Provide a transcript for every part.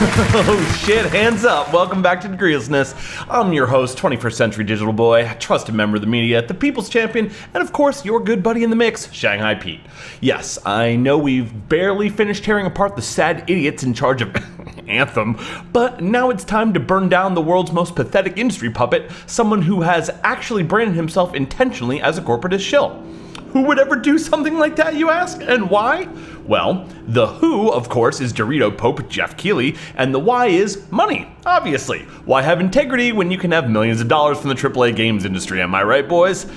Oh shit, hands up. Welcome back to DEGREELESSNESS. I'm your host, 21st Century Digital Boy, trusted member of the media, the people's champion, and of course, your good buddy in the mix, Shanghai Pete. Yes, I know we've barely finished tearing apart the sad idiots in charge of Anthem, but now it's time to burn down the world's most pathetic industry puppet, someone who has actually branded himself intentionally as a corporatist shill. Who would ever do something like that, you ask? And why? Well, the who, of course, is Dorito Pope Geoff Keighley, and the why is money, obviously. Why have integrity when you can have millions of dollars from the AAA games industry, am I right, boys?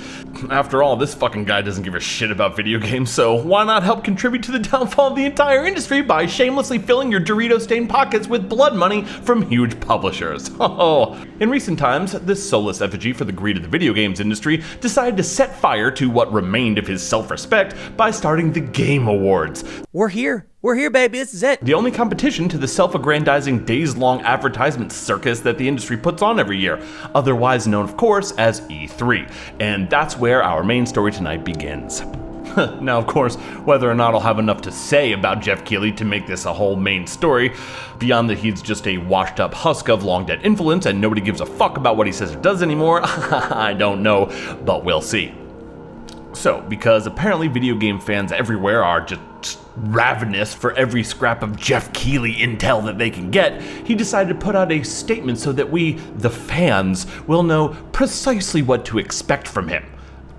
After all, this fucking guy doesn't give a shit about video games, so why not help contribute to the downfall of the entire industry by shamelessly filling your Dorito-stained pockets with blood money from huge publishers? Oh. In recent times, this soulless effigy for the greed of the video games industry decided to set fire to what remained of his self-respect by starting the Game Awards. We're here, baby, this is it. The only competition to the self-aggrandizing days-long advertisement circus that the industry puts on every year, otherwise known, of course, as E3. And that's where our main story tonight begins. Now, of course, whether or not I'll have enough to say about Geoff Keighley to make this a whole main story, beyond that he's just a washed-up husk of long-dead influence and nobody gives a fuck about what he says or does anymore, I don't know, but we'll see. So, because apparently video game fans everywhere are just ravenous for every scrap of Geoff Keighley intel that they can get, he decided to put out a statement so that we, the fans, will know precisely what to expect from him.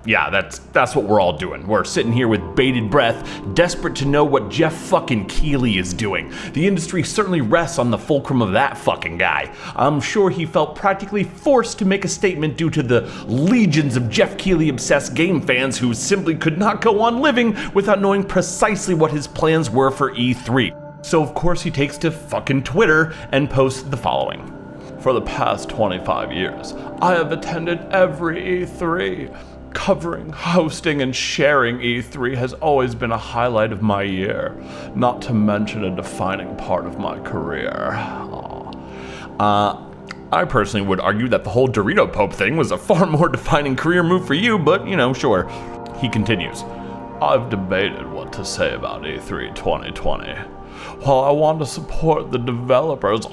Yeah, that's what we're all doing. We're sitting here with bated breath, desperate to know what Geoff fucking Keighley is doing. The industry certainly rests on the fulcrum of that fucking guy. I'm sure he felt practically forced to make a statement due to the legions of Geoff Keighley-obsessed game fans who simply could not go on living without knowing precisely what his plans were for E3. So of course he takes to fucking Twitter and posts the following. For the past 25 years, I have attended every E3. Covering, hosting, and sharing E3 has always been a highlight of my year, not to mention a defining part of my career. I personally would argue that the whole Dorito Pope thing was a far more defining career move for you, but, you know, sure. He continues, I've debated what to say about E3 2020. While I want to support the developers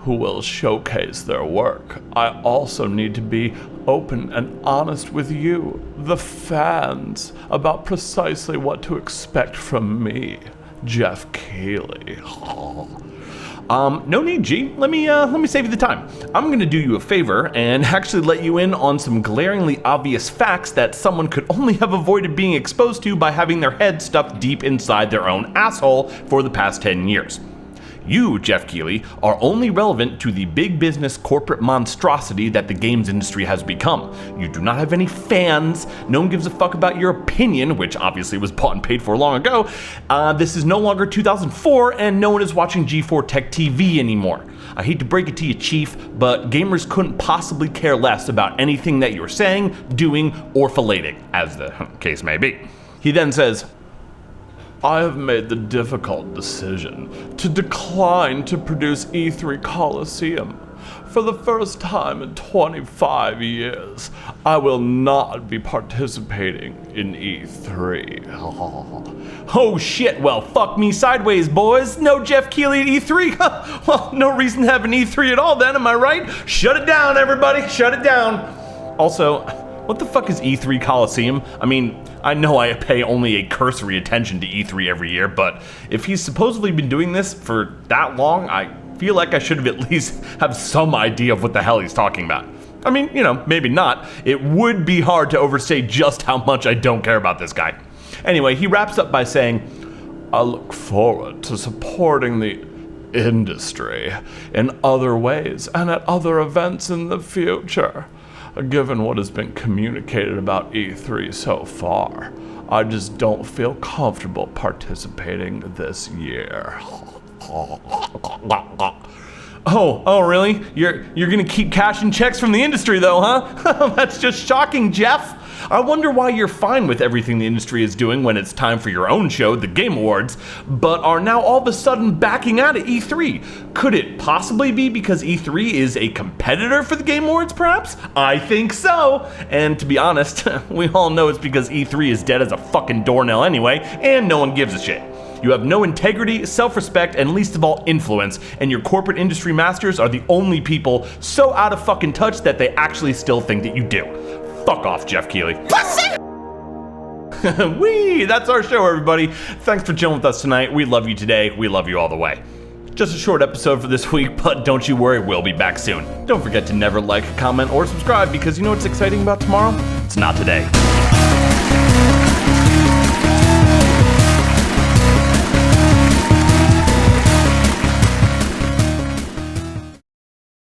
who will showcase their work, I also need to be open and honest with you, the fans, about precisely what to expect from me, Geoff Keighley. No need, G. Let me save you the time. I'm gonna do you a favor and actually let you in on some glaringly obvious facts that someone could only have avoided being exposed to by having their head stuffed deep inside their own asshole for the past 10 years. You, Geoff Keighley, are only relevant to the big business corporate monstrosity that the games industry has become. You do not have any fans, no one gives a fuck about your opinion, which obviously was bought and paid for long ago. This is no longer 2004, and no one is watching G4 Tech TV anymore. I hate to break it to you, Chief, but gamers couldn't possibly care less about anything that you're saying, doing, or filleting, as the case may be. He then says, I have made the difficult decision to decline to produce E3 Coliseum. For the first time in 25 years, I will not be participating in E3. Oh shit, well fuck me sideways, boys. No Geoff Keighley at E3? Well, no reason to have an E3 at all then, am I right? Shut it down, everybody, shut it down. Also, what the fuck is E3 Coliseum? I mean, I know I pay only a cursory attention to E3 every year, but if he's supposedly been doing this for that long, I feel like I should have at least have some idea of what the hell he's talking about. I mean, you know, maybe not. It would be hard to overstate just how much I don't care about this guy. Anyway, he wraps up by saying, I look forward to supporting the industry in other ways and at other events in the future. Given what has been communicated about E3 so far, I just don't feel comfortable participating this year. Oh, really? You're gonna keep cashing checks from the industry though, huh? That's just shocking, Geoff. I wonder why you're fine with everything the industry is doing when it's time for your own show, the Game Awards, but are now all of a sudden backing out of E3. Could it possibly be because E3 is a competitor for the Game Awards, perhaps? I think so. And to be honest, we all know it's because E3 is dead as a fucking doornail anyway, and no one gives a shit. You have no integrity, self-respect, and least of all, influence, and your corporate industry masters are the only people so out of fucking touch that they actually still think that you do. Fuck off, Geoff Keighley. Wee! That's our show, everybody. Thanks for chilling with us tonight. We love you today. We love you all the way. Just a short episode for this week, but don't you worry, we'll be back soon. Don't forget to never like, comment, or subscribe, because you know what's exciting about tomorrow? It's not today.